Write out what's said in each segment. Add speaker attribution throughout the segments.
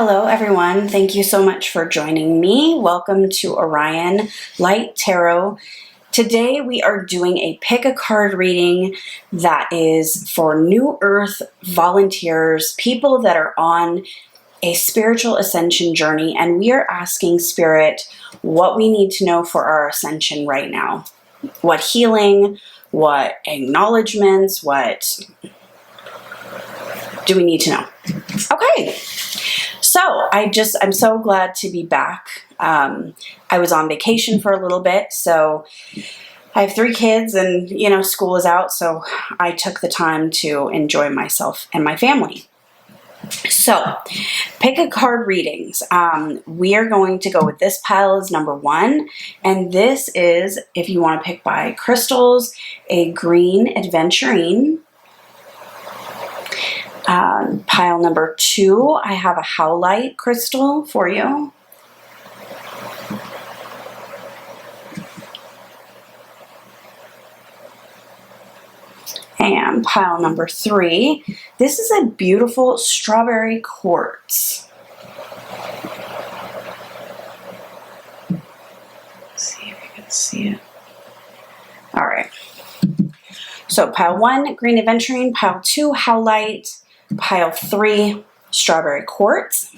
Speaker 1: Hello everyone, thank you so much for joining me. Welcome to Orion Light Tarot. Today we are doing a pick a card reading that is for New Earth volunteers, people that are on a spiritual ascension journey, and we are asking Spirit what we need to know for our ascension right now. What healing, what acknowledgements, what do we need to know? Okay. So I'm so glad to be back. I was on vacation for a little bit, so I have 3 kids and, school is out, so I took the time to enjoy myself and my family. So, pick a card readings. We are going to go with this pile as number 1, and this is, if you want to pick by crystals, a green adventurine. Pile number 2, I have a howlite crystal for you. And pile number 3, this is a beautiful strawberry quartz. Let's see if you can see it. All right. So pile 1, green adventurine, pile 2, howlite, pile 3, strawberry quartz.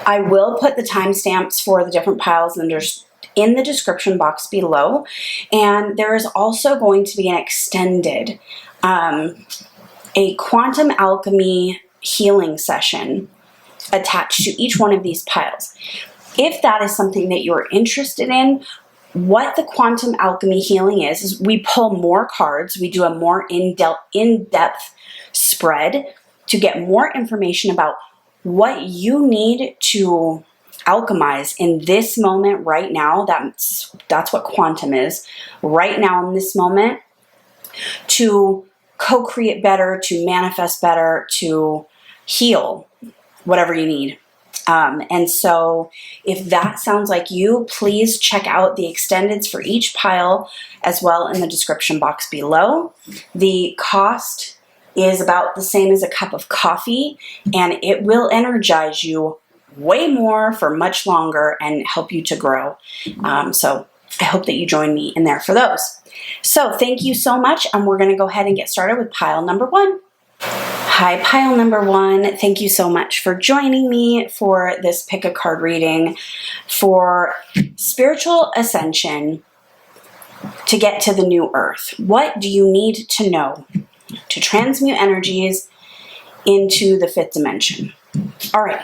Speaker 1: I will put the timestamps for the different piles in the description box below, and there is also going to be an extended a quantum alchemy healing session attached to each one of these piles. If that is something that you're interested in, what the quantum alchemy healing is we pull more cards, we do a more in-depth spread to get more information about what you need to alchemize in this moment right now. That's what quantum is right now in this moment, to co-create better, to manifest better, to heal whatever you need. And so if that sounds like you, please check out the extendeds for each pile as well in the description box below. The cost is about the same as a cup of coffee, and it will energize you way more for much longer and help you to grow. So I hope that you join me in there for those. So thank you so much, and we're going to go ahead and get started with pile number 1. Hi, pile number 1. Thank you so much for joining me for this pick a card reading for spiritual ascension to get to the new earth. What do you need to know to transmute energies into the 5th dimension? All right.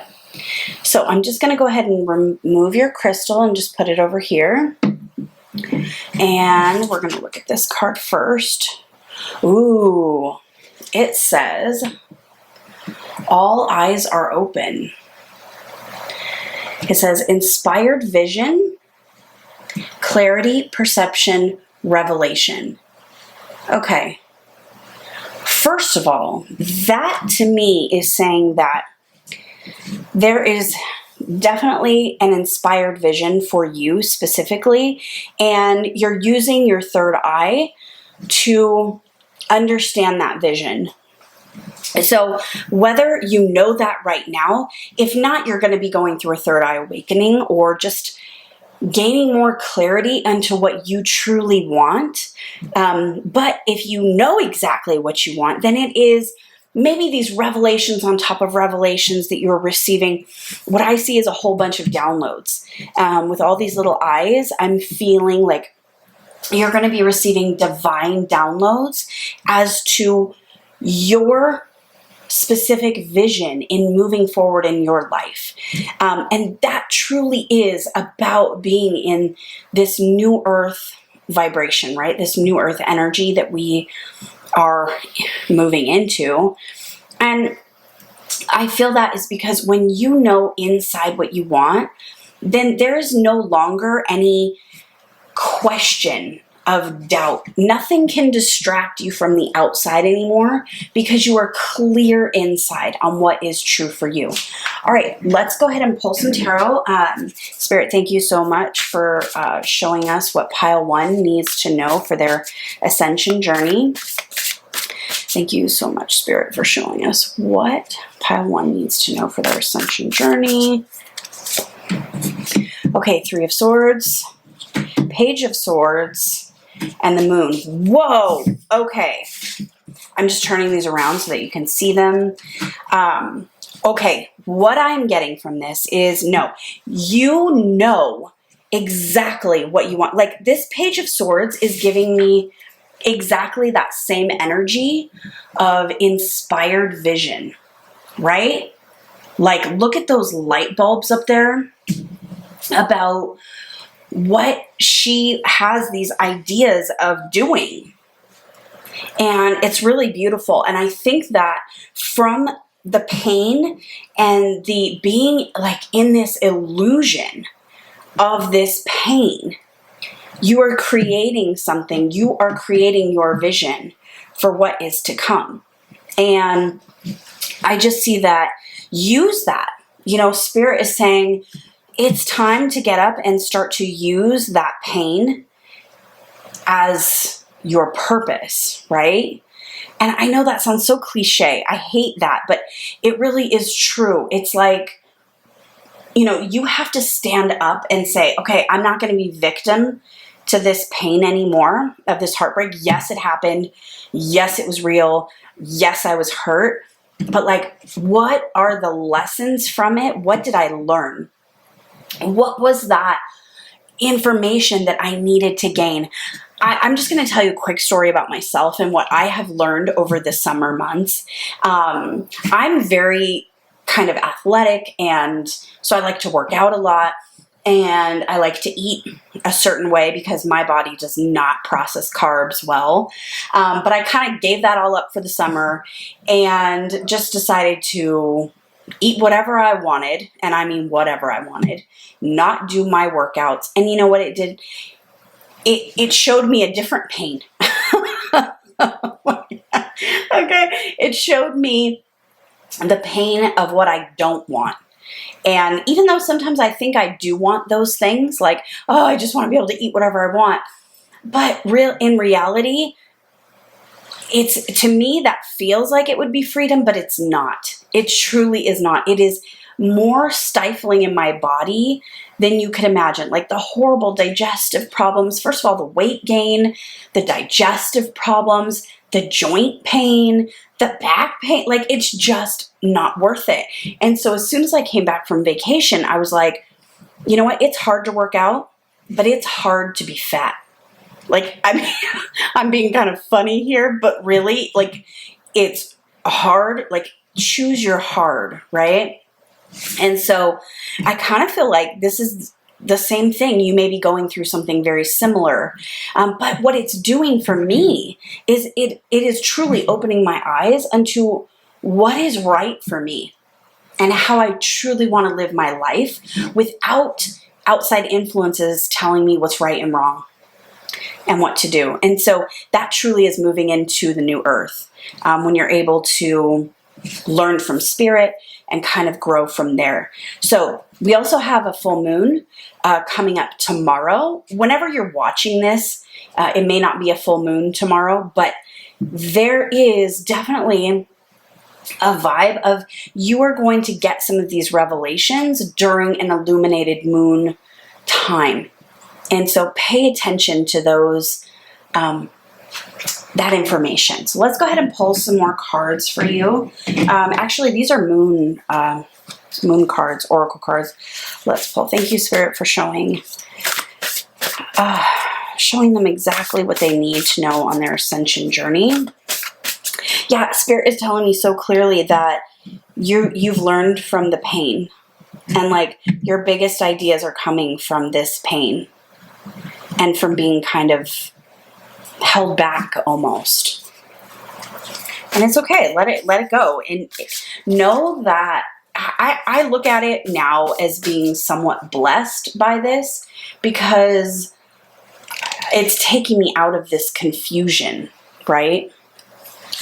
Speaker 1: So I'm just going to go ahead and remove your crystal and just put it over here. And we're going to look at this card first. Ooh. It says, all eyes are open. It says, inspired vision, clarity, perception, revelation. Okay. First of all, that to me is saying that there is definitely an inspired vision for you specifically, and you're using your third eye to understand that vision. So whether you know that right now, if not, you're going to be going through a third eye awakening or just gaining more clarity into what you truly want. But if you know exactly what you want, then it is maybe these revelations on top of revelations that you're receiving. What I see is a whole bunch of downloads. With all these little eyes, I'm feeling like you're going to be receiving divine downloads as to your specific vision in moving forward in your life. And that truly is about being in this new earth vibration, right? This new earth energy that we are moving into. And I feel that is because when you know inside what you want, then there is no longer any question of doubt. Nothing can distract you from the outside anymore because you are clear inside on what is true for you. All right, let's go ahead and pull some tarot. Spirit, thank you so much for showing us what pile 1 needs to know for their ascension journey. Thank you so much, Spirit, for showing us what pile 1 needs to know for their ascension journey. Okay, 3 of Swords, Page of Swords, and the Moon. Whoa! Okay. I'm just turning these around so that you can see them. Okay, what I'm getting from this is, no, you know exactly what you want. Like, this Page of Swords is giving me exactly that same energy of inspired vision, right? Like, look at those light bulbs up there about what she has these ideas of doing. And it's really beautiful. And I think that from the pain and the being like in this illusion of this pain, you are creating something. You are creating your vision for what is to come. And I just see that, use that. You know, Spirit is saying it's time to get up and start to use that pain as your purpose, right? And I know that sounds so cliche. I hate that, but it really is true. It's like, you know, you have to stand up and say, okay, I'm not going to be victim to this pain anymore, of this heartbreak. Yes, it happened. Yes, it was real. Yes, I was hurt. But like, what are the lessons from it? What did I learn? What was that information that I needed to gain? I'm just going to tell you a quick story about myself and what I have learned over the summer months. I'm very kind of athletic, and so I like to work out a lot, and I like to eat a certain way because my body does not process carbs well. But I kind of gave that all up for the summer and just decided to eat whatever I wanted, and I mean whatever I wanted, not do my workouts. And you know what it did? It showed me a different pain. Okay, it showed me the pain of what I don't want. And even though sometimes I think I do want those things, like, oh, I just want to be able to eat whatever I want. But in reality, it's, to me, that feels like it would be freedom, but it's not. It truly is not. It is more stifling in my body than you could imagine. Like the horrible digestive problems. First of all, the weight gain, the digestive problems, the joint pain, the back pain. Like, it's just not worth it. And so as soon as I came back from vacation, I was like, you know what? It's hard to work out, but it's hard to be fat. Like, I mean, I'm being kind of funny here, but really, like, it's hard. Like, choose your hard, right? And so I kind of feel like this is the same thing. You may be going through something very similar. But what it's doing for me is it is truly opening my eyes unto what is right for me and how I truly want to live my life without outside influences telling me what's right and wrong and what to do. And so that truly is moving into the new earth, when you're able to learn from Spirit and kind of grow from there. So we also have a full moon coming up tomorrow. Whenever you're watching this, it may not be a full moon tomorrow, but there is definitely a vibe of you are going to get some of these revelations during an illuminated moon time. And so pay attention to those, that information. So let's go ahead and pull some more cards for you. Actually, these are moon cards, oracle cards. Let's pull. Thank you, Spirit, for showing them exactly what they need to know on their ascension journey. Yeah, Spirit is telling me so clearly that you've learned from the pain, and like your biggest ideas are coming from this pain and from being kind of held back almost. And it's okay. Let it go. And know that I look at it now as being somewhat blessed by this, because it's taking me out of this confusion, right?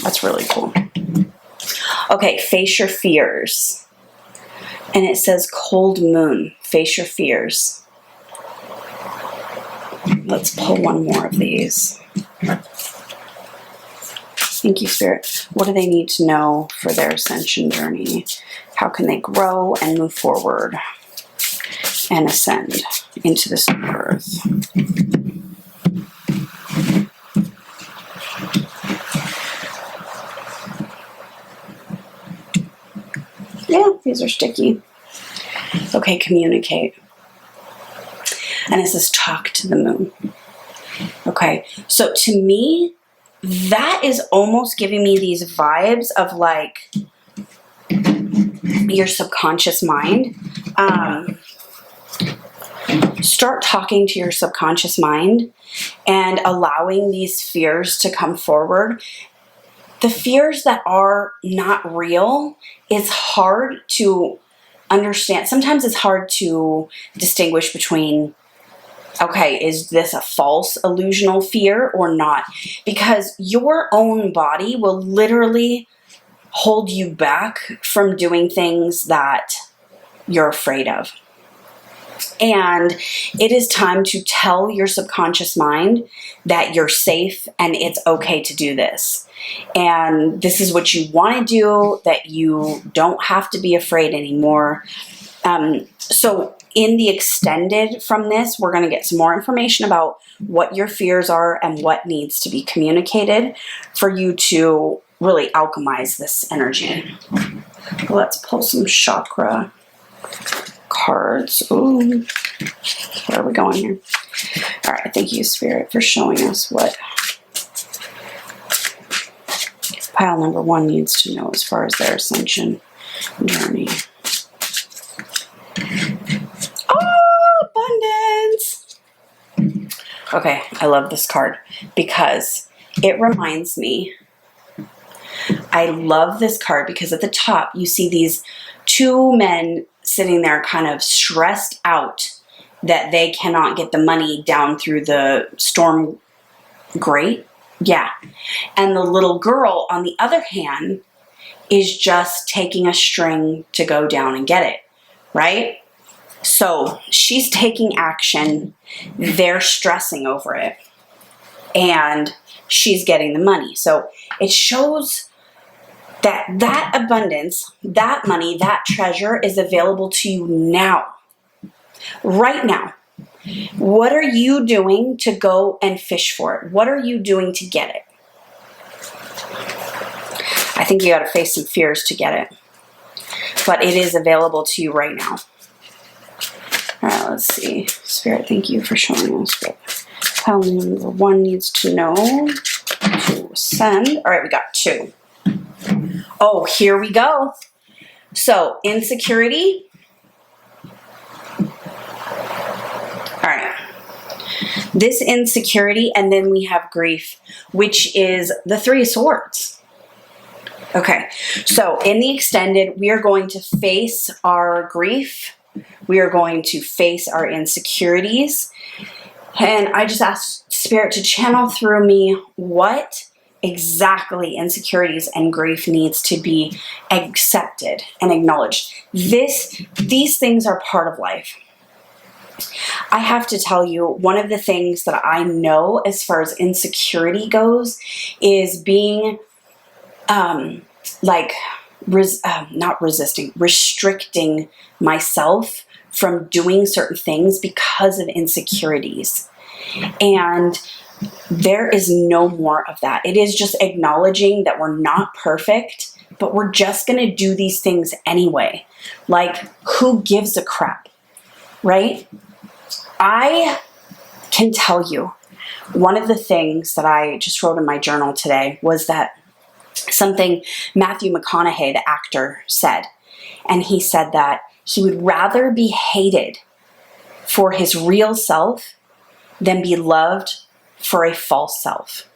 Speaker 1: That's really cool. Okay, face your fears. And it says cold moon, face your fears. Let's pull one more of these. Thank you, Spirit. What do they need to know for their ascension journey? How can they grow and move forward and ascend into this new earth? Yeah, these are sticky. Okay, communicate. And it says talk to the moon. Okay, so to me, that is almost giving me these vibes of like your subconscious mind. Start talking to your subconscious mind and allowing these fears to come forward. The fears that are not real is hard to understand. Sometimes it's hard to distinguish between, okay, is this a false illusional fear or not? Because your own body will literally hold you back from doing things that you're afraid of. And it is time to tell your subconscious mind that you're safe and it's okay to do this. And this is what you want to do, that you don't have to be afraid anymore. So in the extended from this, we're going to get some more information about what your fears are and what needs to be communicated for you to really alchemize this energy. Let's pull some chakra cards. Ooh, where are we going here? All right, thank you, Spirit, for showing us what pile number 1 needs to know as far as their ascension journey. Oh, abundance! Okay, I love this card because it reminds me, I love this card because at the top you see these 2 men sitting there kind of stressed out that they cannot get the money down through the storm grate. Yeah. And the little girl, on the other hand, is just taking a string to go down and get it, right? So she's taking action. They're stressing over it. And she's getting the money. So it shows that that abundance, that money, that treasure is available to you now. Right now. What are you doing to go and fish for it? What are you doing to get it? I think you got to face some fears to get it. But it is available to you right now. All right, let's see. Spirit, thank you for showing us what pile number 1 needs to know to ascend. All right, we got 2. Oh, here we go. So, insecurity. All right. This insecurity, and then we have grief, which is the 3 of Swords. Okay. So, in the extended, we are going to face our grief. We are going to face our insecurities. And I just asked Spirit to channel through me what exactly insecurities and grief needs to be accepted and acknowledged. These things are part of life. I have to tell you, one of the things that I know as far as insecurity goes is being restricting myself from doing certain things because of insecurities. And there is no more of that. It is just acknowledging that we're not perfect, but we're just going to do these things anyway. Like, who gives a crap, right? I can tell you, one of the things that I just wrote in my journal today was that something Matthew McConaughey, the actor, said. And he said that he would rather be hated for his real self than be loved for a false self.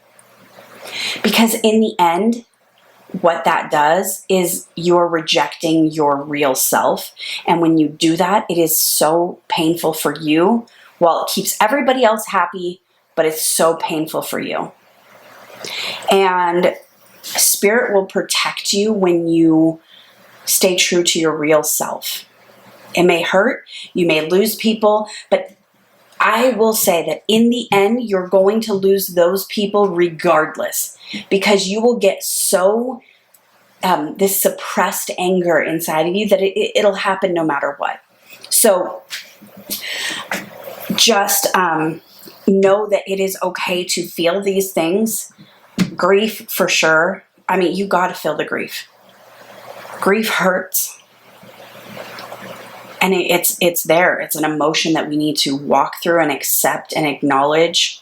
Speaker 1: Because in the end, what that does is you're rejecting your real self. And when you do that, it is so painful for you. Well, it keeps everybody else happy, but it's so painful for you. And Spirit will protect you when you stay true to your real self. It may hurt, you may lose people, but I will say that in the end, you're going to lose those people regardless, because you will get so this suppressed anger inside of you that it'll happen no matter what. So just know that it is okay to feel these things. Grief, for sure. I mean, you got to feel the grief. Grief hurts. And it's there. It's an emotion that we need to walk through and accept and acknowledge,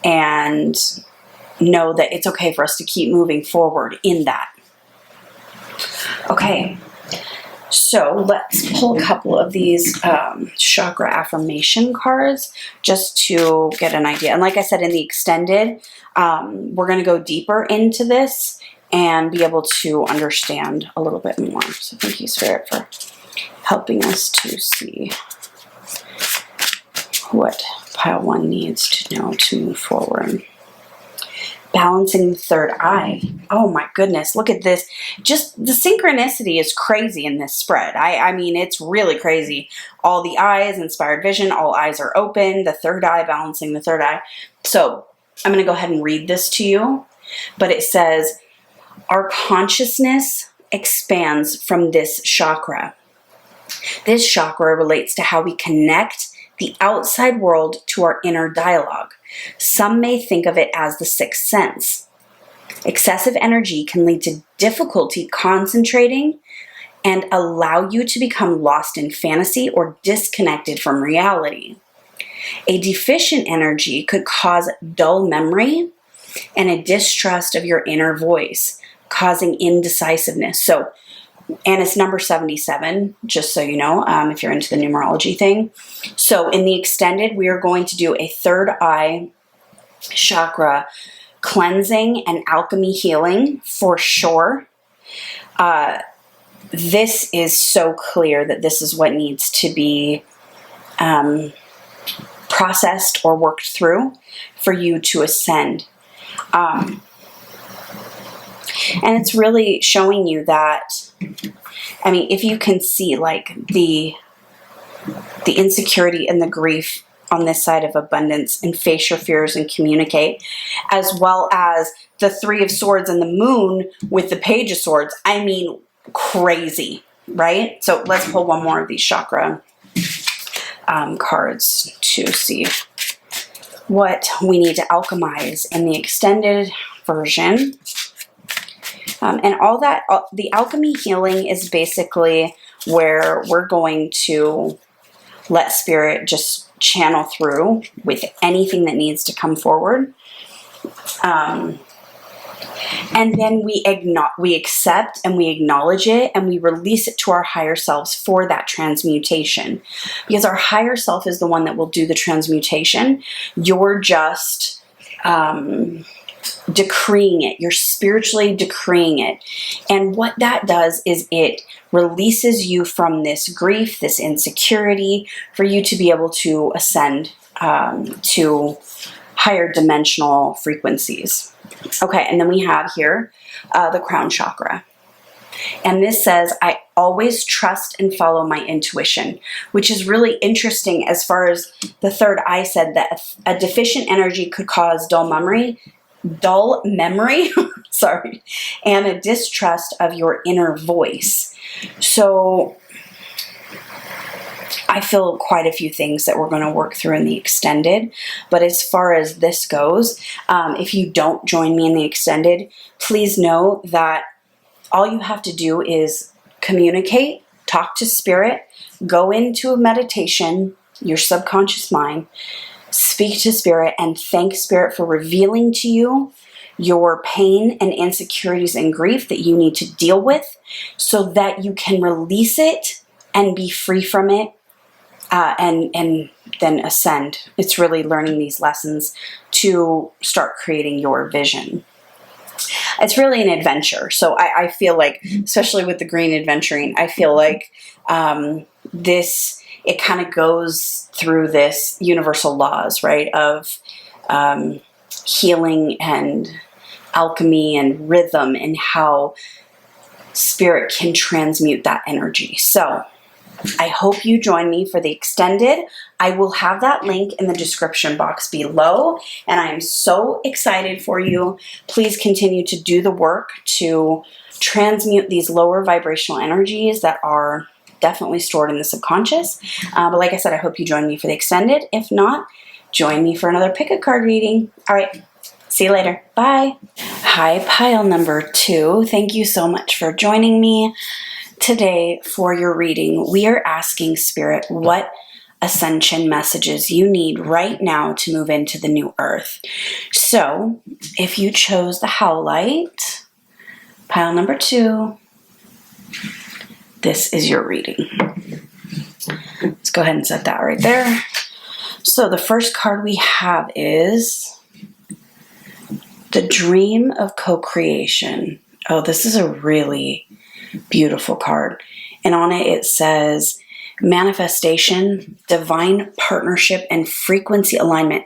Speaker 1: and know that it's okay for us to keep moving forward in that. Okay, so let's pull a couple of these chakra affirmation cards just to get an idea. And like I said, in the extended, we're going to go deeper into this and be able to understand a little bit more. So thank you, Spirit, for helping us to see what pile 1 needs to know to move forward. Balancing the third eye. Oh my goodness, look at this. Just the synchronicity is crazy in this spread. I mean, it's really crazy. All the eyes, inspired vision, all eyes are open, the third eye, balancing the third eye. So I'm going to go ahead and read this to you. But it says, our consciousness expands from this chakra. This chakra relates to how we connect the outside world to our inner dialogue. Some may think of it as the sixth sense. Excessive energy can lead to difficulty concentrating and allow you to become lost in fantasy or disconnected from reality. A deficient energy could cause dull memory and a distrust of your inner voice, causing indecisiveness. So, and it's number 77, just so you know, if you're into the numerology thing. So in the extended, we are going to do a third eye chakra cleansing and alchemy healing for sure. This is so clear that this is what needs to be processed or worked through for you to ascend. And it's really showing you that, I mean, if you can see like the insecurity and the grief on this side of abundance, and face your fears and communicate, as well as the Three of Swords and the Moon with the Page of Swords. I mean, crazy, right? So let's pull one more of these chakra cards to see what we need to alchemize in the extended version. And all that, the alchemy healing is basically where we're going to let Spirit just channel through with anything that needs to come forward. And then we accept and we acknowledge it and we release it to our higher selves for that transmutation. Because our higher self is the one that will do the transmutation. You're just decreeing it. You're spiritually decreeing it. And what that does is it releases you from this grief, this insecurity, for you to be able to ascend to higher dimensional frequencies. Okay, and then we have here the crown chakra. And this says, I always trust and follow my intuition, which is really interesting as far as the third eye said that a deficient energy could cause dull memory, sorry, and a distrust of your inner voice. So I feel quite a few things that we're going to work through in the extended. But as far as this goes, if you don't join me in the extended, please know that all you have to do is communicate, talk to Spirit, go into a meditation, your subconscious mind, speak to Spirit, and thank Spirit for revealing to you your pain and insecurities and grief that you need to deal with so that you can release it and be free from it and then ascend. It's really learning these lessons to start creating your vision. It's really an adventure. So I feel like, especially with the green adventuring, I feel like it kind of goes through this universal laws, right, of healing and alchemy and rhythm and how Spirit can transmute that energy. So I hope you join me for the extended. I will have that link in the description box below, and I am so excited for you. Please continue to do the work to transmute these lower vibrational energies that are definitely stored in the subconscious. But like I said, I hope you join me for the extended. If not, join me for another pick a card reading. All right, see you later. Bye. Hi, pile number 2. Thank you so much for joining me today for your reading. We are asking Spirit what ascension messages you need right now to move into the new earth. So if you chose the Howlite, pile number 2, this is your reading. Let's go ahead and set that right there. So the first card we have is the Dream of Co-Creation. Oh, this is a really beautiful card. And on it, it says manifestation, divine partnership, and frequency alignment.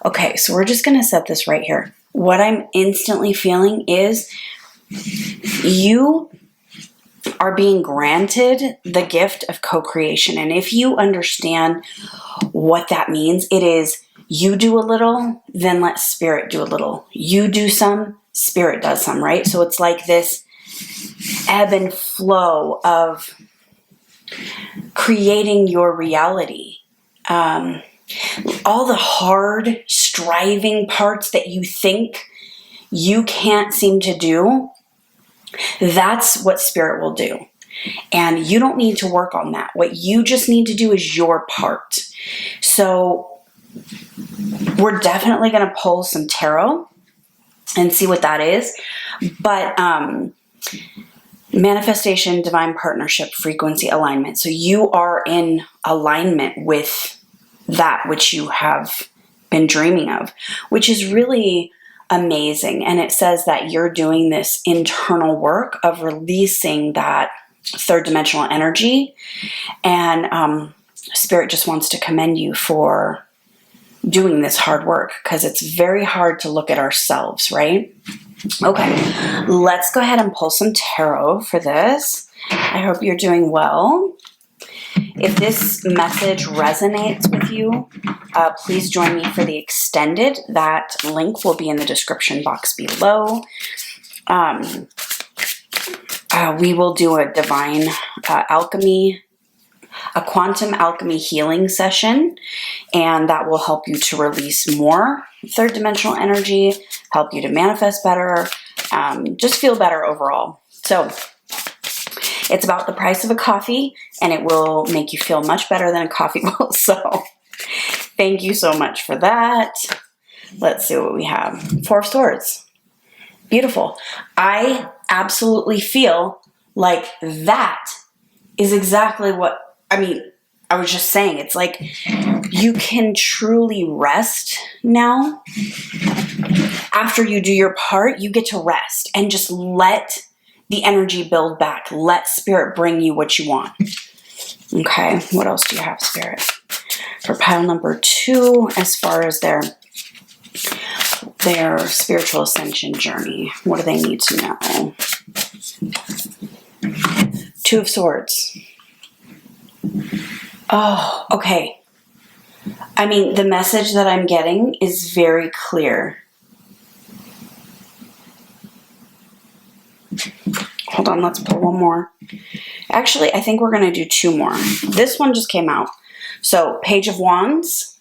Speaker 1: Okay, so we're just going to set this right here. What I'm instantly feeling is you are being granted the gift of co-creation. And if you understand what that means, it is you do a little, then let Spirit do a little. You do some, Spirit does some, right? So it's like this ebb and flow of creating your reality. All the hard, striving parts that you think you can't seem to do, that's what Spirit will do. And you don't need to work on that. What you just need to do is your part. So we're definitely going to pull some tarot and see what that is. But manifestation, divine partnership, frequency alignment. So you are in alignment with that which you have been dreaming of, which is really amazing. And it says that you're doing this internal work of releasing that third dimensional energy. And Spirit just wants to commend you for doing this hard work, because it's very hard to look at ourselves, right? Okay, let's go ahead and pull some tarot for this. I hope you're doing well. If this message resonates with you, please join me for the extended. That link will be in the description box below. We will do a divine alchemy, a quantum alchemy healing session, and that will help you to release more third dimensional energy, help you to manifest better, just feel better overall. So it's about the price of a coffee, and it will make you feel much better than a coffee will. So thank you so much for that. Let's see what we have. 4 of Swords. Beautiful. I absolutely feel like that is exactly what, I was just saying, it's like you can truly rest now. After you do your part, you get to rest and just let the energy build back. Let Spirit bring you what you want. Okay, what else do you have, Spirit? For pile number 2, as far as their spiritual ascension journey, what do they need to know? 2 of Swords. Oh, okay. The message that I'm getting is very clear. Hold on, let's pull one more. Actually, I think we're going to do 2 more. This one just came out. So, Page of Wands.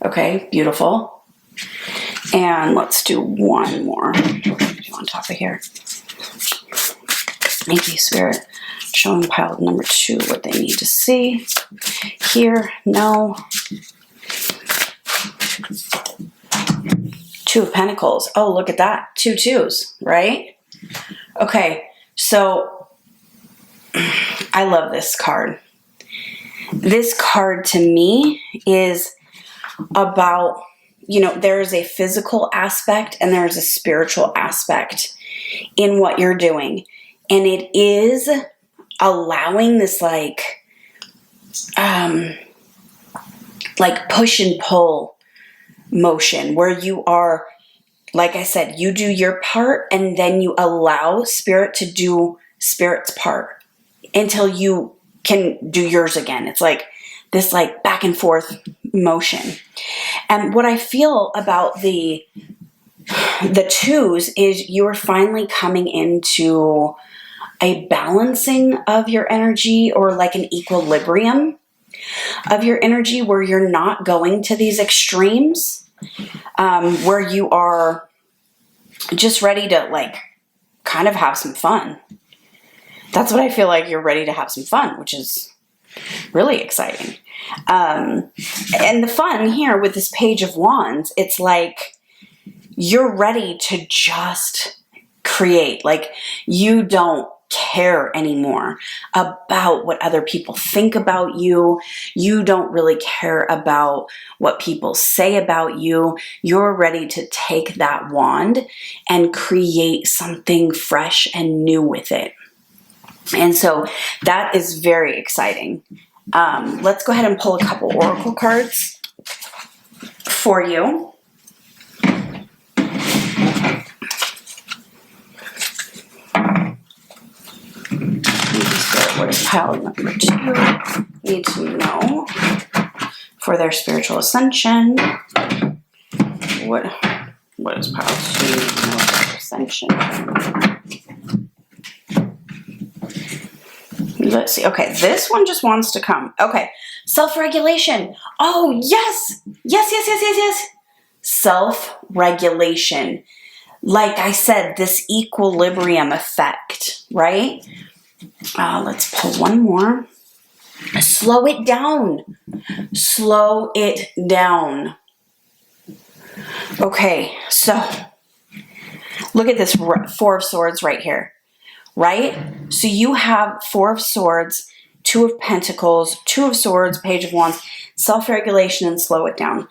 Speaker 1: Okay, beautiful. And let's do one more. On top of here. Thank you, Spirit. Showing pile number 2 what they need to see. Here, no. 2 of Pentacles. Oh, look at that. 2 2s, right? Okay, so I love this card. This card to me is about, there is a physical aspect and there's a spiritual aspect in what you're doing. And it is allowing this like push and pull motion where you are, like I said, you do your part and then you allow Spirit to do Spirit's part until you can do yours again. It's like this like back and forth motion. And what I feel about the twos is you are finally coming into a balancing of your energy, or like an equilibrium of your energy, where you're not going to these extremes, where you are just ready to like kind of have some fun. That's what I feel like. You're ready to have some fun, which is really exciting. And the fun here with this Page of Wands, it's like you're ready to just create. Like you don't care anymore about what other people think about you. You don't really care about what people say about you. You're ready to take that wand and create something fresh and new with it. And so that is very exciting. Let's go ahead and pull a couple oracle cards for you. What does pile number 2 need to know for their spiritual ascension? What does pile 2 need to know for their ascension? Let's see. Okay, this one just wants to come. Okay, self-regulation. Oh, yes. Yes. Self-regulation. Like I said, this equilibrium effect, right? Let's pull one more. Slow it down. Slow it down. Okay, so look at this 4 of Swords right here, right? So you have 4 of Swords, 2 of Pentacles, 2 of Swords, Page of Wands, self-regulation, and slow it down.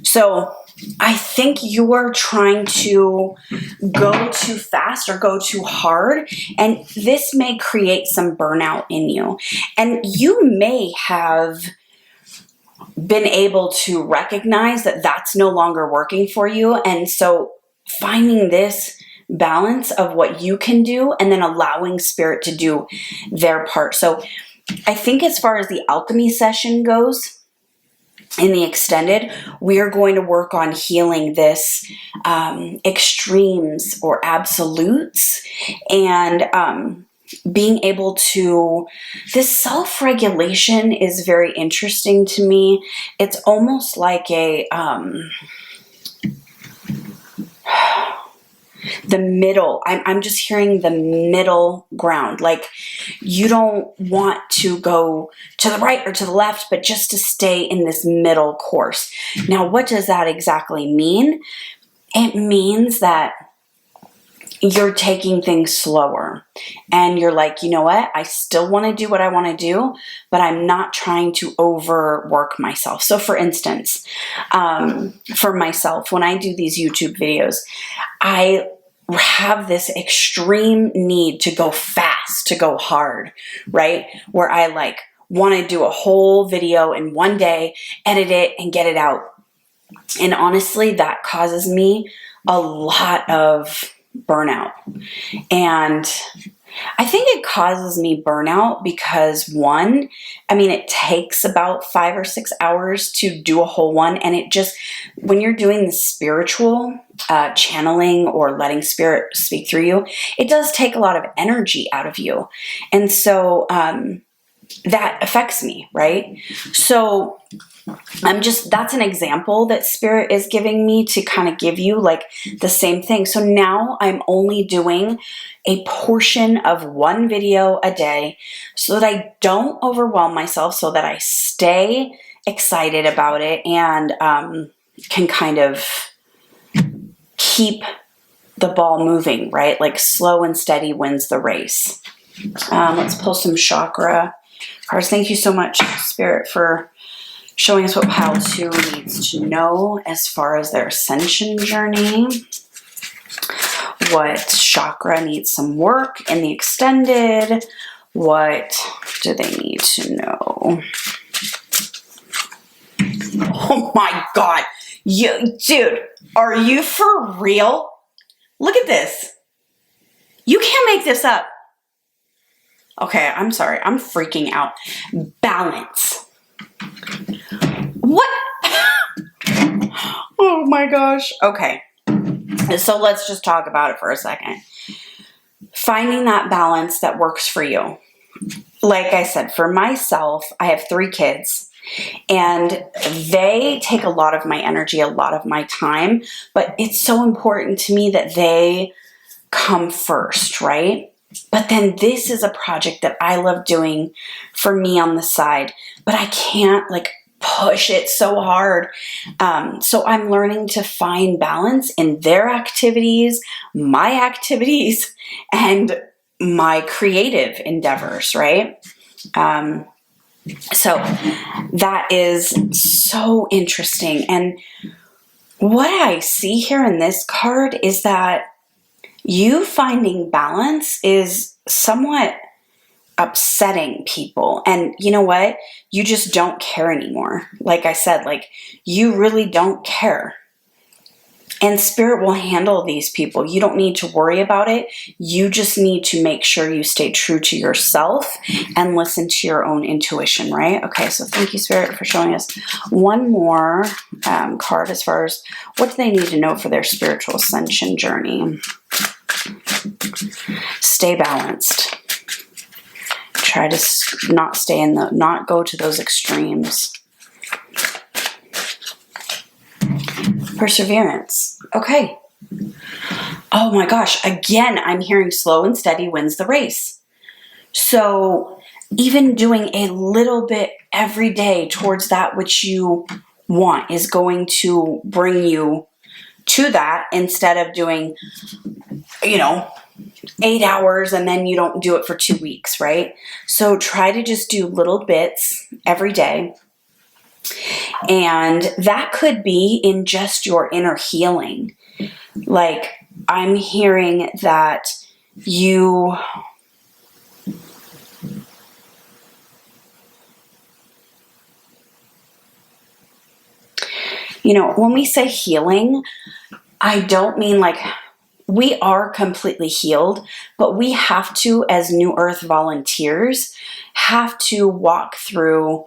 Speaker 1: So I think you are trying to go too fast or go too hard, and this may create some burnout in you. And you may have been able to recognize that that's no longer working for you. And so finding this balance of what you can do and then allowing Spirit to do their part. So I think as far as the alchemy session goes, in the extended, we are going to work on healing this extremes or absolutes, and being able to, this self-regulation is very interesting to me. It's almost like a the middle. I'm just hearing the middle ground. Like you don't want to go to the right or to the left, but just to stay in this middle course. Now, what does that exactly mean? It means that you're taking things slower and you're like, you know what? I still want to do what I want to do, but I'm not trying to overwork myself. So for instance, for myself, when I do these YouTube videos, I have this extreme need to go fast, to go hard, right? Where I like want to do a whole video in one day, edit it and get it out. And honestly, that causes me a lot of burnout. And I think it causes me burnout because one, I mean, it takes about 5 or 6 hours to do a whole one. And it just, when you're doing the spiritual channeling or letting Spirit speak through you, it does take a lot of energy out of you. And so that affects me, right? So that's an example that Spirit is giving me to kind of give you like the same thing. So now I'm only doing a portion of one video a day so that I don't overwhelm myself, so that I stay excited about it and can kind of keep the ball moving, right? Like slow and steady wins the race. Let's pull some chakra cards. Thank you so much, Spirit, for showing us what pile 2 needs to know as far as their ascension journey. What chakra needs some work in the extended? What do they need to know? Oh my God. Dude, are you for real? Look at this. You can't make this up. Okay, I'm sorry. I'm freaking out. Balance. What? Oh my gosh. Okay. So let's just talk about it for a second. Finding that balance that works for you. Like I said, for myself, I have 3 kids. And they take a lot of my energy, a lot of my time, but it's so important to me that they come first, right? But then this is a project that I love doing for me on the side, but I can't like push it so hard. So I'm learning to find balance in their activities, my activities, and my creative endeavors, right? So that is so interesting. And what I see here in this card is that you finding balance is somewhat upsetting people. And you know what? You just don't care anymore. Like I said, like you really don't care. And Spirit will handle these people. You don't need to worry about it. You just need to make sure you stay true to yourself and listen to your own intuition, right? Okay, so thank you, Spirit, for showing us one more card as far as what do they need to know for their spiritual ascension journey. Stay balanced. Try to not go to those extremes. Perseverance. Okay. Oh my gosh. Again, I'm hearing slow and steady wins the race. So even doing a little bit every day towards that which you want is going to bring you to that instead of doing, 8 hours and then you don't do it for 2 weeks, right? So try to just do little bits every day. And that could be in just your inner healing. Like I'm hearing that when we say healing, I don't mean like we are completely healed, but we have to, as New Earth volunteers, have to walk through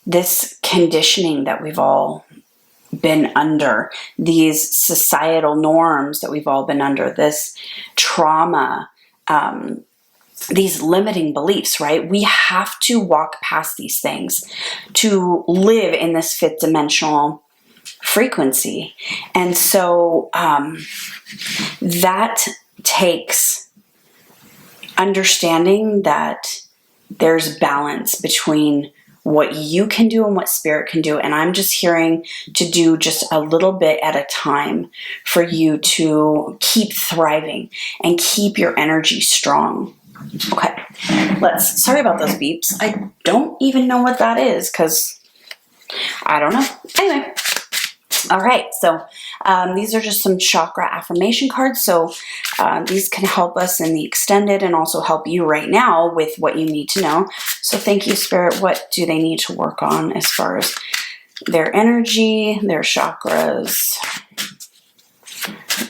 Speaker 1: this conditioning that we've all been under, these societal norms that we've all been under, this trauma, these limiting beliefs, right? We have to walk past these things to live in this 5th dimensional frequency. And so that takes understanding that there's balance between what you can do and what Spirit can do. And I'm just hearing to do just a little bit at a time for you to keep thriving and keep your energy strong. Okay, sorry about those beeps. I don't even know what that is because I don't know. Anyway. All right, so these are just some chakra affirmation cards. So these can help us in the extended and also help you right now with what you need to know. So thank you, Spirit. What do they need to work on as far as their energy, their chakras?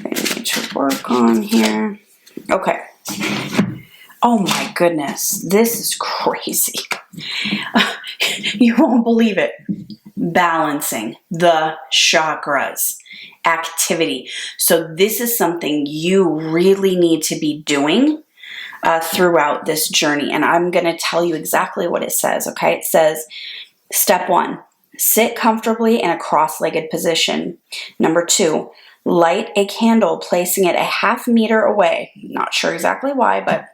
Speaker 1: They need to work on here. Okay. Oh my goodness, this is crazy. You won't believe it. Balancing the chakras, activity. So this is something you really need to be doing throughout this journey. And I'm going to tell you exactly what it says. Okay. It says, step 1, sit comfortably in a cross-legged position. Number 2, light a candle, placing it a ½ meter away. Not sure exactly why, but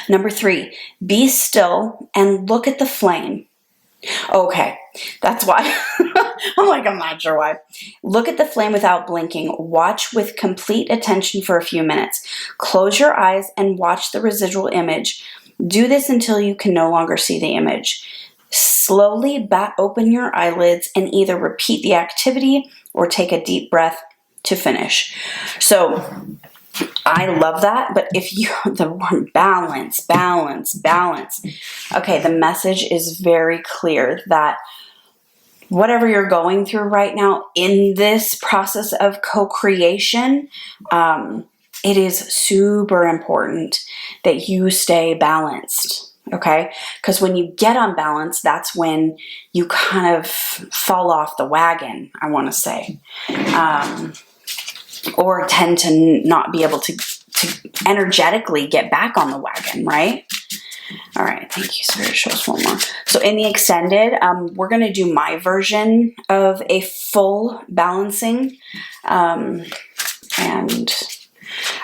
Speaker 1: number 3, be still and look at the flame. Okay, that's why. I'm not sure why. Look at the flame without blinking. Watch with complete attention for a few minutes. Close your eyes and watch the residual image. Do this until you can no longer see the image. Slowly open your eyelids and either repeat the activity or take a deep breath to finish. So I love that, but the word balance. Okay, the message is very clear that whatever you're going through right now in this process of co-creation, it is super important that you stay balanced, okay? Because when you get unbalanced, that's when you kind of fall off the wagon, I want to say, or tend to not be able to energetically get back on the wagon, right? All right, thank you, Spirit. Show us one more. So in the extended, we're going to do my version of a full balancing, and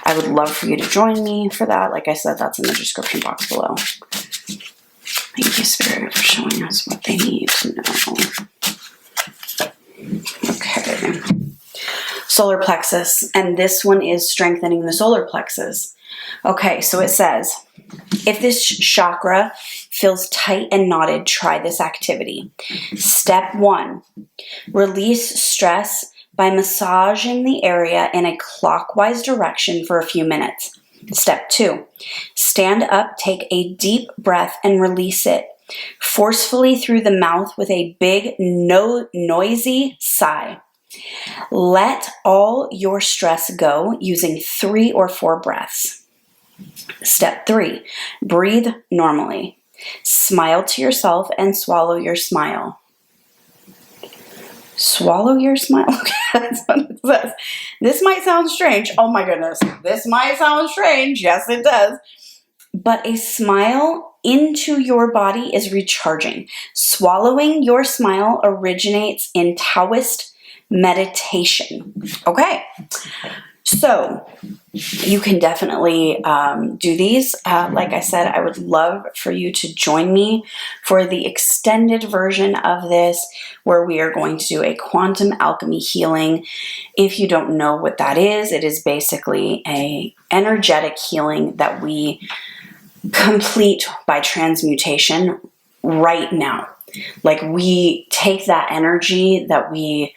Speaker 1: I would love for you to join me for that. Like I said, that's in the description box below. Thank you, Spirit, for showing us what they need to know. Okay. Solar plexus, and this one is strengthening the solar plexus. Okay, so it says, if this chakra feels tight and knotted, try this activity. Step 1, release stress by massaging the area in a clockwise direction for a few minutes. Step 2, stand up, take a deep breath and release it forcefully through the mouth with a big, noisy sigh. Let all your stress go using 3 or 4 breaths. Step 3, breathe normally. Smile to yourself and swallow your smile. Swallow your smile? Okay, that's what it says. This might sound strange. Oh my goodness. This might sound strange. Yes, it does. But a smile into your body is recharging. Swallowing your smile originates in Taoist meditation. Okay. So you can definitely do these. Like I said, I would love for you to join me for the extended version of this, where we are going to do a quantum alchemy healing. If you don't know what that is, it is basically an energetic healing that we complete by transmutation right now. Like, we take that energy that we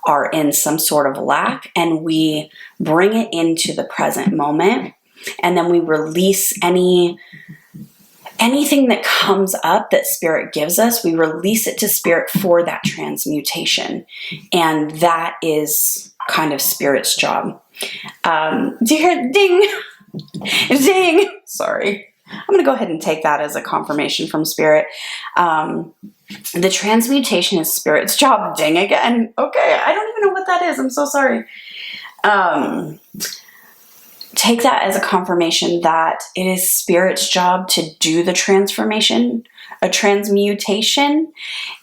Speaker 1: are in some sort of lack and we bring it into the present moment, and then we release anything that comes up that Spirit gives us. We release it to Spirit for that transmutation, and that is kind of Spirit's job. Do you hear ding? Ding! Sorry. I'm going to go ahead and take that as a confirmation from Spirit. The transmutation is Spirit's job. Ding again. Okay, I don't even know what that is. I'm so sorry. Take that as a confirmation that it is Spirit's job to do the transmutation,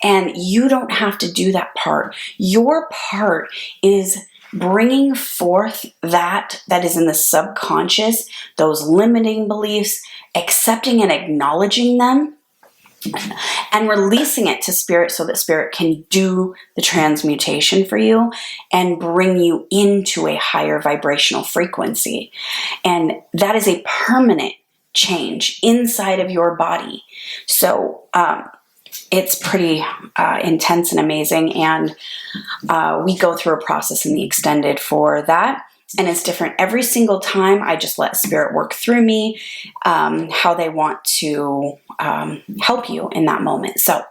Speaker 1: and you don't have to do that part. Your part is bringing forth that is in the subconscious, those limiting beliefs, accepting and acknowledging them, and releasing it to Spirit so that Spirit can do the transmutation for you and bring you into a higher vibrational frequency. And that is a permanent change inside of your body. So it's pretty intense and amazing. And we go through a process in the extended for that. And it's different every single time. I just let Spirit work through me, how they want to help you in that moment. So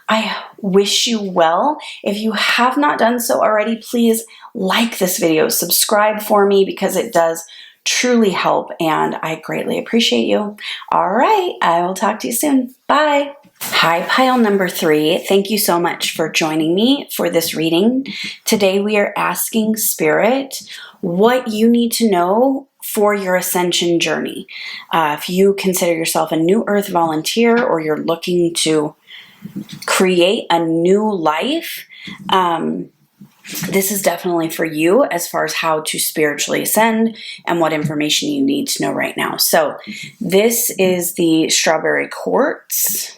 Speaker 1: I wish you well. If you have not done so already, please like this video, subscribe for me, because it does truly help and I greatly appreciate you. All right, I will talk to you soon. Bye. Hi, pile number 3. Thank you so much for joining me for this reading. Today we are asking Spirit what you need to know for your ascension journey. If you consider yourself a new Earth volunteer, or you're looking to create a new life, this is definitely for you as far as how to spiritually ascend and what information you need to know right now. So this is the strawberry quartz.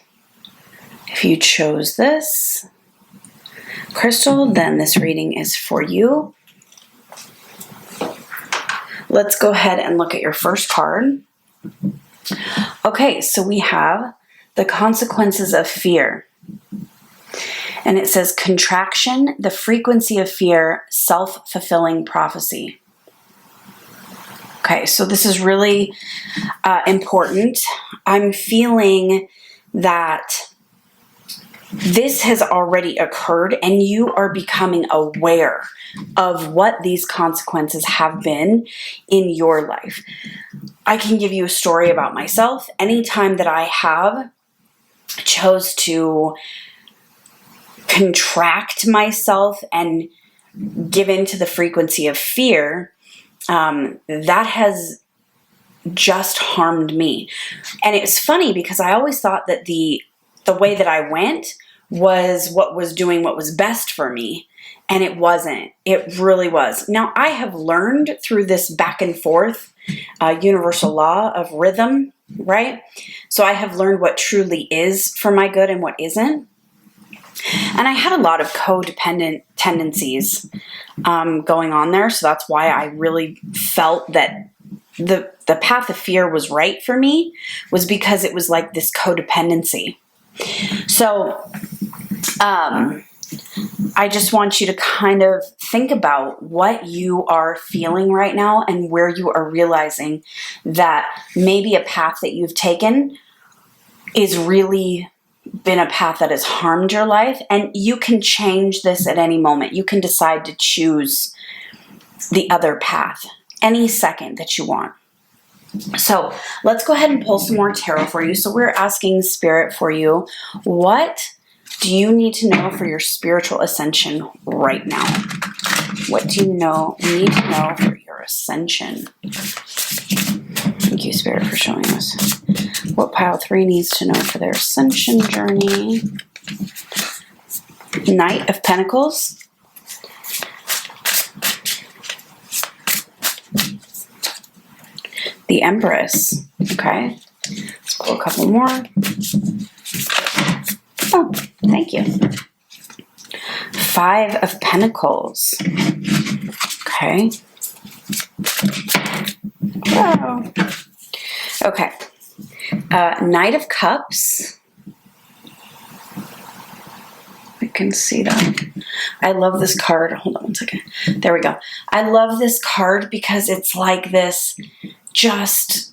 Speaker 1: If you chose this crystal, then this reading is for you. Let's go ahead and look at your first card. Okay, so we have the consequences of fear. And it says contraction, the frequency of fear, self-fulfilling prophecy. Okay, so this is really important. I'm feeling that this has already occurred and you are becoming aware of what these consequences have been in your life. I can give you a story about myself. Anytime that I have chose to contract myself and give into the frequency of fear, that has just harmed me. And it's funny because I always thought that the way that I went was what was doing what was best for me. And it wasn't. It really was. Now, I have learned through this back and forth universal law of rhythm, right? So I have learned what truly is for my good and what isn't. And I had a lot of codependent tendencies going on there. So that's why I really felt that the path of fear was right for me, was because it was like this codependency. So I just want you to kind of think about what you are feeling right now and where you are realizing that maybe a path that you've taken is really been a path that has harmed your life, and you can change this at any moment. You can decide to choose the other path any second that you want. So let's go ahead and pull some more tarot for you. So we're asking Spirit for you, what do you need to know for your spiritual ascension right now? What do you need to know for your ascension? Thank you, Spirit, for showing us what pile 3 needs to know for their ascension journey. Knight of Pentacles. The Empress. Okay. Let's pull a couple more. Oh, thank you. 5 of Pentacles. Okay. Wow. Okay. Knight of Cups. I can see that. I love this card. Hold on one second. There we go. I love this card because it's like this just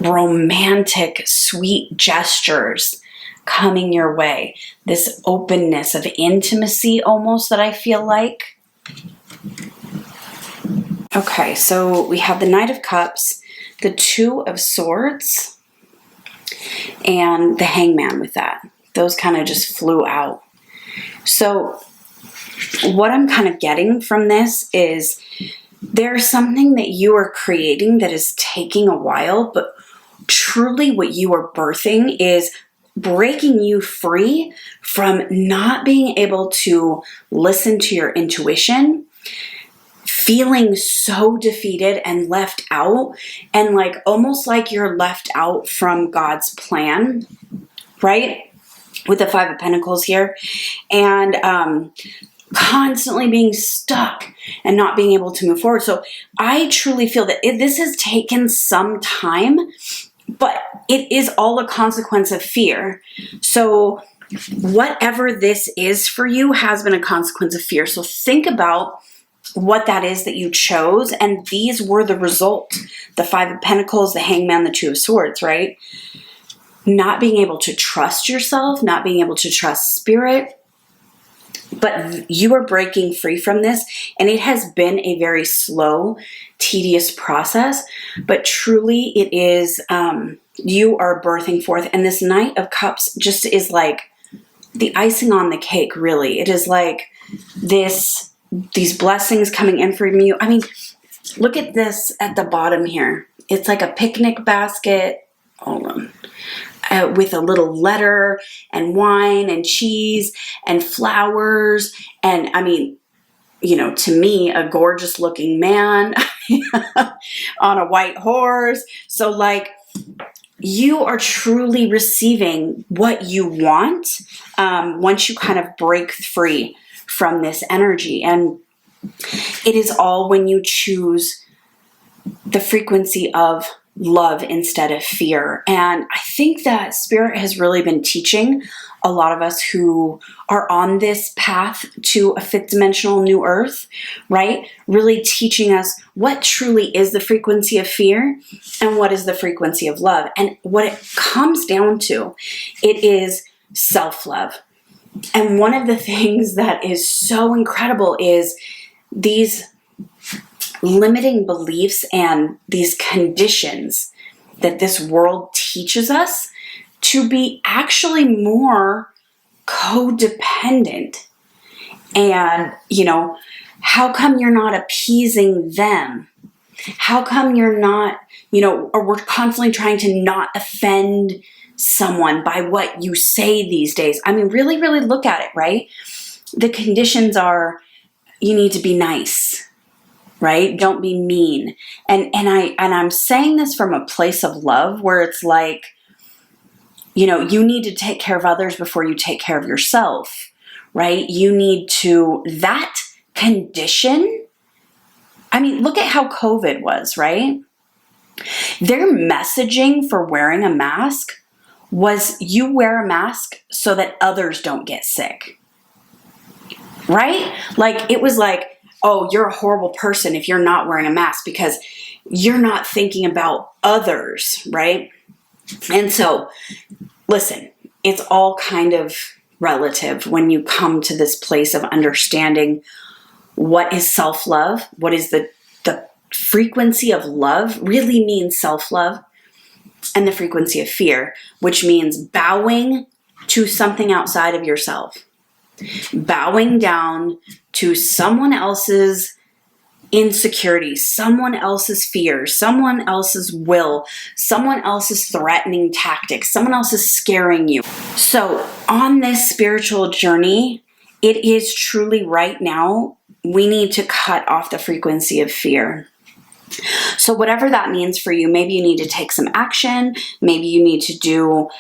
Speaker 1: romantic, sweet gestures coming your way. This openness of intimacy almost that I feel like. Okay, so we have the Knight of Cups, the 2 of Swords, and the Hangman with that. Those kind of just flew out. So what I'm kind of getting from this is there's something that you are creating that is taking a while, but truly what you are birthing is breaking you free from not being able to listen to your intuition, feeling so defeated and left out, and like almost like you're left out from God's plan, right? With the 5 of Pentacles here. And constantly being stuck and not being able to move forward. So I truly feel that this has taken some time, but it is all a consequence of fear. So whatever this is for you has been a consequence of fear. So think about what that is that you chose, and these were the result. The 5 of Pentacles, the Hangman, the 2 of Swords, right? Not being able to trust yourself, not being able to trust Spirit. But you are breaking free from this, and it has been a very slow, tedious process, but truly it is, you are birthing forth, and this Knight of Cups just is like the icing on the cake, really. It is like these blessings coming in from you. I mean, look at this at the bottom here. It's like a picnic basket. Hold on. With a little letter and wine and cheese and flowers. And I mean, you know, to me, a gorgeous looking man on a white horse. So like, you are truly receiving what you want once you kind of break free from this energy. And it is all when you choose the frequency of love instead of fear. And I think that Spirit has really been teaching a lot of us who are on this path to a 5th dimensional new earth, right? Really teaching us what truly is the frequency of fear and what is the frequency of love. And what it comes down to, it is self-love. And one of the things that is so incredible is these limiting beliefs and these conditions that this world teaches us to be actually more codependent. And, you know, how come you're not appeasing them? How come you're not, you know, or we're constantly trying to not offend someone by what you say these days. I mean, really, really look at it, right? The conditions are, you need to be nice, right? Don't be mean. And I'm saying this from a place of love where it's like, you know, you need to take care of others before you take care of yourself, right? You need to, that condition, I mean, look at how COVID was, right? Their messaging for wearing a mask was you wear a mask so that others don't get sick, right? Like, it was like, oh, you're a horrible person if you're not wearing a mask because you're not thinking about others, right? And so, listen, it's all kind of relative when you come to this place of understanding what is self-love, what is the frequency of love really means self-love, and the frequency of fear, which means bowing to something outside of yourself, bowing down to someone else's insecurities, someone else's fears, someone else's will, someone else's threatening tactics, someone else is scaring you. So on this spiritual journey, it is truly right now, we need to cut off the frequency of fear. So whatever that means for you, maybe you need to take some action. Maybe you need to do,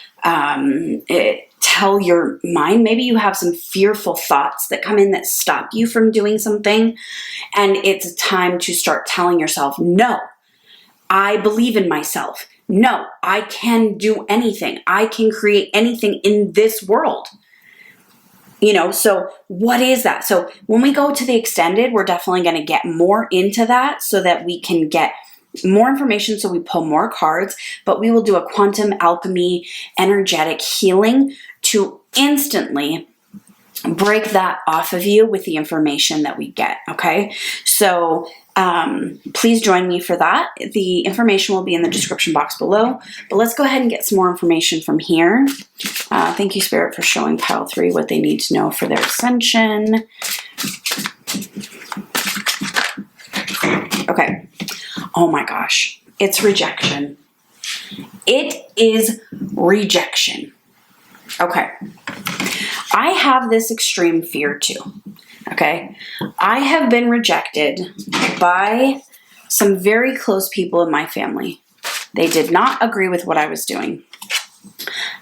Speaker 1: tell your mind, maybe you have some fearful thoughts that come in that stop you from doing something. And it's time to start telling yourself, no, I believe in myself. No, I can do anything. I can create anything in this world. You know, so what is that? So when we go to the extended, we're definitely going to get more into that so that we can get more information. So we pull more cards, but we will do a quantum alchemy energetic healing to instantly break that off of you with the information that we get. Okay. So please join me for that. The information will be in the description box below, but let's go ahead and get some more information from here. Thank you, Spirit, for showing Pile 3 what they need to know for their ascension. Okay. Oh my gosh. It's rejection. It is rejection. Okay. I have this extreme fear too. Okay. I have been rejected by some very close people in my family. They did not agree with what I was doing.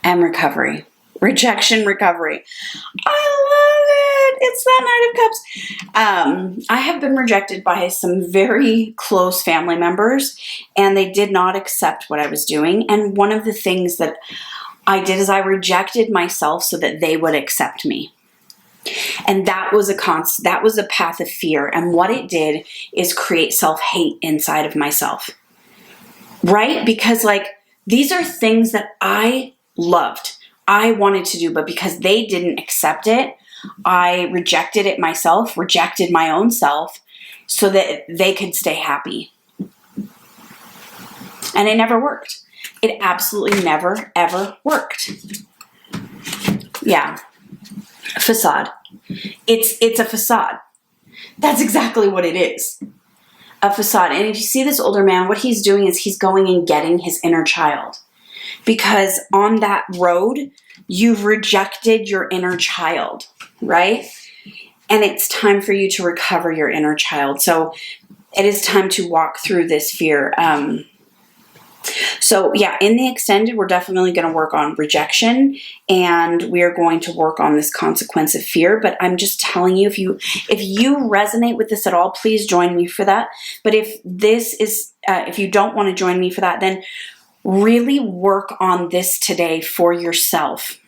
Speaker 1: And recovery. Rejection, recovery. I love it. It's that Knight of Cups. I have been rejected by some very close family members, and they did not accept what I was doing. And one of the things that I did is I rejected myself so that they would accept me. And that was a path of fear. And what it did is create self-hate inside of myself. Right? Because like, these are things that I loved. I wanted to do, but because they didn't accept it, I rejected it myself, rejected my own self so that they could stay happy. And it never worked. It absolutely never, ever worked. Yeah. Facade. It's a facade. That's exactly what it is. A facade. And if you see this older man, what he's doing is he's going and getting his inner child. Because on that road, you've rejected your inner child, right? And it's time for you to recover your inner child. So it is time to walk through this fear. So yeah, in the extended, we're definitely going to work on rejection, and we are going to work on this consequence of fear. But I'm just telling you, if you resonate with this at all, please join me for that. But if you don't want to join me for that, then really work on this today for yourself.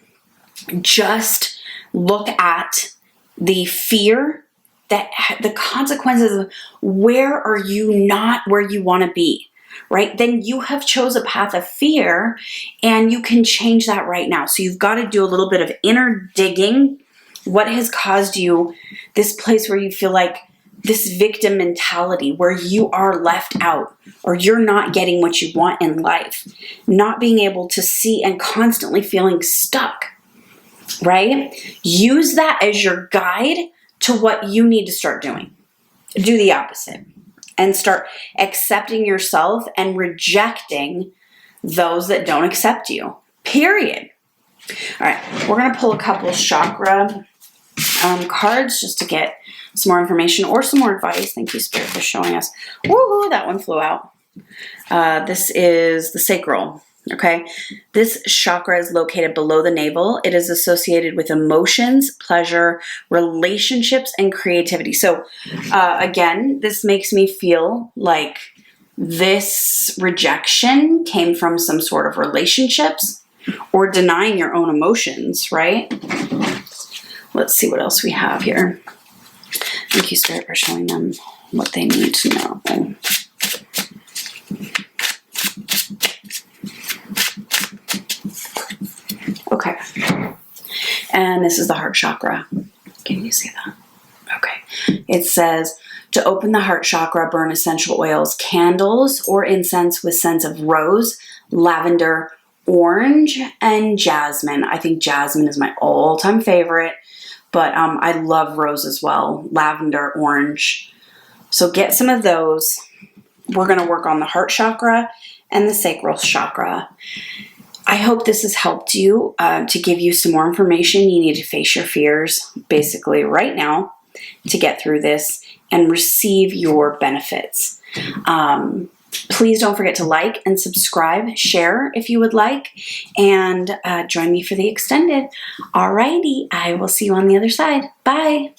Speaker 1: Just look at the fear, that the consequences of where are you not where you want to be. Right? Then you have chose a path of fear, and you can change that right now. So you've got to do a little bit of inner digging What has caused you this place where you feel like this victim mentality, where you are left out or you're not getting what you want in life, not being able to see and constantly feeling stuck, right? Use that as your guide to what you need to start doing. Do the opposite and start accepting yourself and rejecting those that don't accept you, period. All right, we're going to pull a couple chakra cards just to get some more information or some more advice. Thank you, Spirit, for showing us. Woohoo, that one flew out. This is the sacral, okay? This chakra is located below the navel. It is associated with emotions, pleasure, relationships, and creativity. So, again, this makes me feel like this rejection came from some sort of relationships or denying your own emotions, right? Let's see what else we have here. Thank you, Spirit, for showing them what they need to know. Okay. And this is the heart chakra. Can you see that? Okay. It says, to open the heart chakra, burn essential oils, candles, or incense with scents of rose, lavender, orange, and jasmine. I think jasmine is my all-time favorite, but I love rose as well, lavender, orange. So get some of those. We're going to work on the heart chakra and the sacral chakra. I hope this has helped you to give you some more information. You need to face your fears basically right now to get through this and receive your benefits. Please don't forget to like and subscribe, share if you would like, and join me for the extended. Alrighty, I will see you on the other side. Bye.